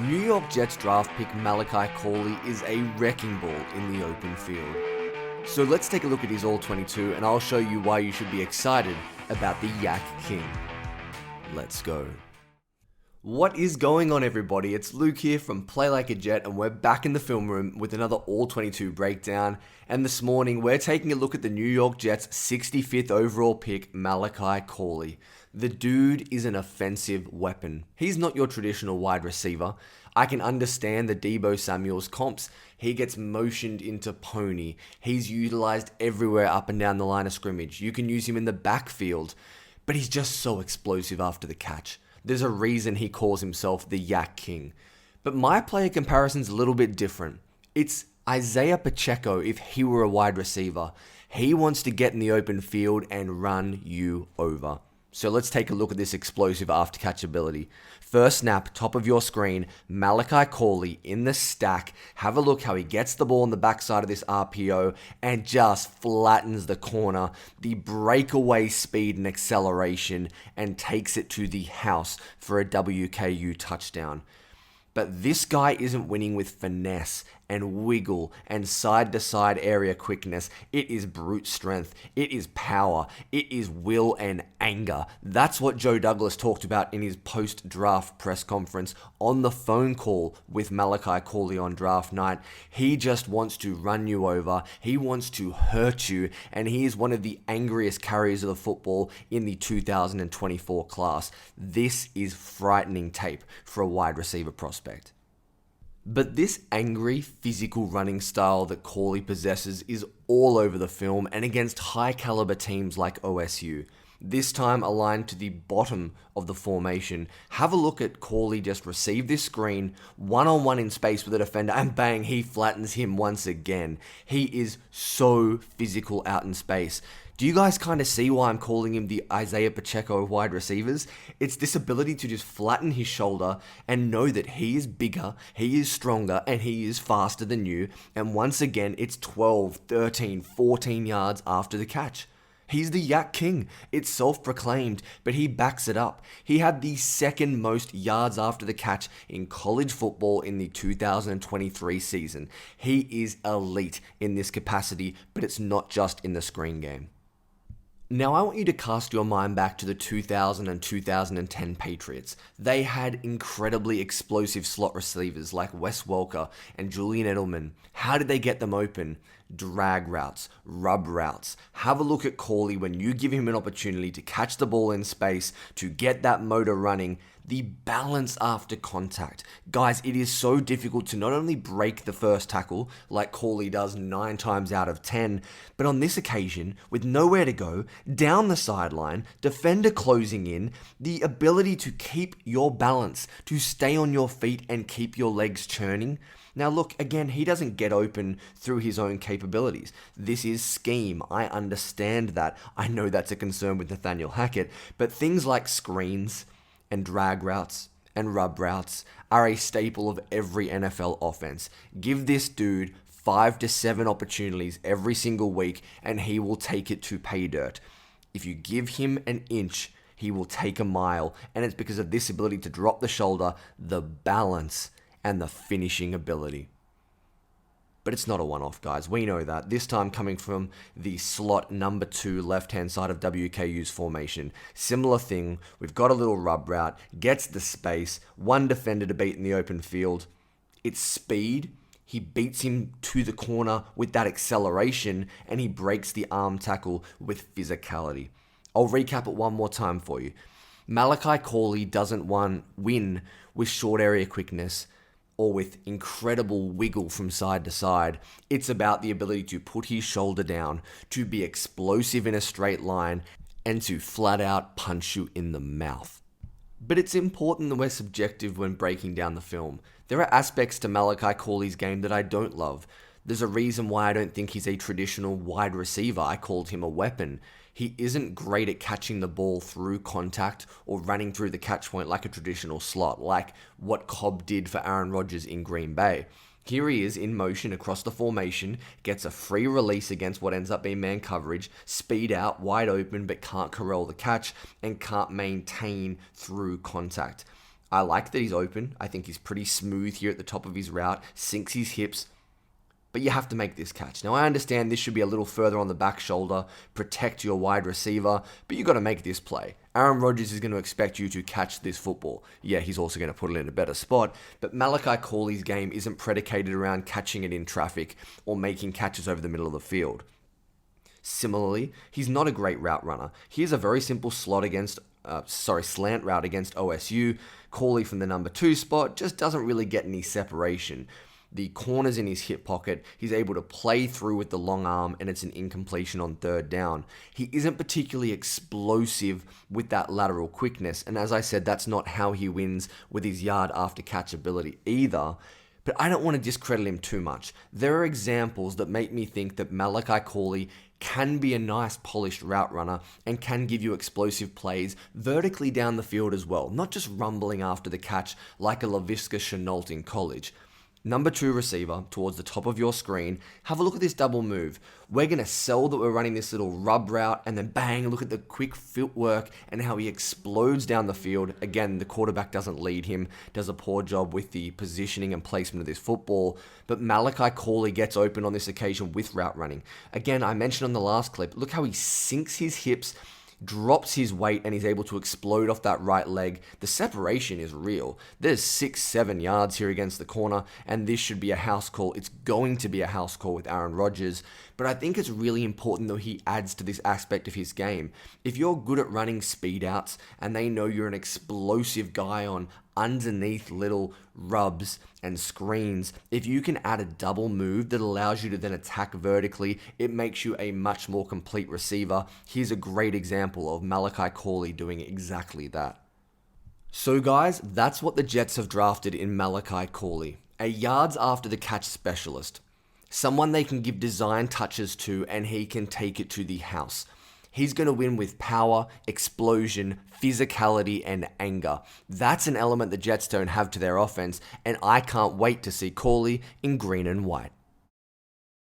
New York Jets draft pick Malachi Corley is a wrecking ball in the open field. So let's take a look at his All-22 and I'll show you why you should be excited about the YAC King. Let's go. What is going on, everybody? It's Luke here from Play Like a Jet, and we're back in the film room with another All-22 breakdown. And this morning, we're taking a look at the New York Jets' 65th overall pick, Malachi Corley. The dude is an offensive weapon. He's not your traditional wide receiver. I can understand the Deebo Samuel's comps. He gets motioned into pony. He's utilized everywhere up and down the line of scrimmage. You can use him in the backfield, but he's just so explosive after the catch. There's a reason he calls himself the YAC King. But my player comparison's a little bit different. It's Isaiah Pacheco if he were a wide receiver. He wants to get in the open field and run you over. So let's take a look at this explosive after catch ability. First snap, top of your screen, Malachi Corley in the stack. Have a look how he gets the ball on the backside of this RPO and just flattens the corner, the breakaway speed and acceleration, and takes it to the house for a WKU touchdown. But this guy isn't winning with finesse and wiggle and side-to-side area quickness. It is brute strength. It is power. It is will and anger. That's what Joe Douglas talked about in his post-draft press conference on the phone call with Malachi Corley on draft night. He just wants to run you over. He wants to hurt you. And he is one of the angriest carriers of the football in the 2024 class. This is frightening tape for a wide receiver prospect. But this angry, physical running style that Corley possesses is all over the film and against high-caliber teams like OSU. This time aligned to the bottom of the formation. Have a look at Corley just receive this screen, one-on-one in space with a defender, and bang, he flattens him once again. He is so physical out in space. Do you guys kind of see why I'm calling him the Isaiah Pacheco of wide receivers? It's this ability to just flatten his shoulder and know that he is bigger, he is stronger, and he is faster than you. And once again, it's 12, 13, 14 yards after the catch. He's the YAC King. It's self-proclaimed, but he backs it up. He had the second most yards after the catch in college football in the 2023 season. He is elite in this capacity, but it's not just in the screen game. Now, I want you to cast your mind back to the 2000 and 2010 Patriots. They had incredibly explosive slot receivers like Wes Welker and Julian Edelman. How did they get them open? Drag routes, rub routes. Have a look at Corley when you give him an opportunity to catch the ball in space, to get that motor running. The balance after contact. Guys, it is so difficult to not only break the first tackle, like Corley does 9 times out of 10, but on this occasion, with nowhere to go, down the sideline, defender closing in, the ability to keep your balance, to stay on your feet and keep your legs churning. Now look, again, he doesn't get open through his own capabilities. This is scheme. I understand that. I know that's a concern with Nathaniel Hackett, but things like screens and drag routes and rub routes are a staple of every NFL offense. Give this dude 5 to 7 opportunities every single week and he will take it to pay dirt. If you give him an inch, he will take a mile, and it's because of this ability to drop the shoulder, the balance, and the finishing ability. But it's not a one-off, guys. We know that. This time coming from the slot number 2 left-hand side of WKU's formation. Similar thing. We've got a little rub route. Gets the space. One defender to beat in the open field. It's speed. He beats him to the corner with that acceleration, and he breaks the arm tackle with physicality. I'll recap it one more time for you. Malachi Corley doesn't win with short area quickness or with incredible wiggle from side to side. It's about the ability to put his shoulder down, to be explosive in a straight line, and to flat out punch you in the mouth. But it's important that we're subjective when breaking down the film. There are aspects to Malachi Corley's game that I don't love. There's a reason why I don't think he's a traditional wide receiver. I called him a weapon. He isn't great at catching the ball through contact or running through the catch point like a traditional slot, like what Cobb did for Aaron Rodgers in Green Bay. Here he is in motion across the formation, gets a free release against what ends up being man coverage, speed out, wide open, but can't corral the catch and can't maintain through contact. I like that he's open. I think he's pretty smooth here at the top of his route, sinks his hips, but you have to make this catch. Now, I understand this should be a little further on the back shoulder, protect your wide receiver, but you got to make this play. Aaron Rodgers is going to expect you to catch this football. Yeah, he's also going to put it in a better spot, but Malachi Corley's game isn't predicated around catching it in traffic or making catches over the middle of the field. Similarly, he's not a great route runner. Here's a very simple slant route against OSU. Corley from the number 2 spot just doesn't really get any separation. The corner's in his hip pocket, he's able to play through with the long arm, and it's an incompletion on 3rd down. He isn't particularly explosive with that lateral quickness, and as I said, that's not how he wins with his yard after catch ability either. But I don't want to discredit him too much. There are examples that make me think that Malachi Corley can be a nice polished route runner and can give you explosive plays vertically down the field as well, not just rumbling after the catch like a Laviska Shenault in college. Number 2 receiver towards the top of your screen, have a look at this double move. We're going to sell that we're running this little rub route, and then bang, look at the quick footwork and how he explodes down the field. Again, the quarterback doesn't lead him, does a poor job with the positioning and placement of this football, but Malachi Corley gets open on this occasion with route running. Again, I mentioned on the last clip, look how he sinks his hips, drops his weight, and he's able to explode off that right leg. The separation is real. There's 6-7 yards here against the corner, and this should be a house call. It's going to be a house call with Aaron Rodgers, but I think it's really important that he adds to this aspect of his game. If you're good at running speed outs and they know you're an explosive guy on underneath little rubs and screens, if you can add a double move that allows you to then attack vertically, it makes you a much more complete receiver. Here's a great example of Malachi Corley doing exactly that. So guys, that's what the Jets have drafted in Malachi Corley. A yards after the catch specialist. Someone they can give design touches to and he can take it to the house. He's going to win with power, explosion, physicality, and anger. That's an element the Jets don't have to their offense, and I can't wait to see Corley in green and white.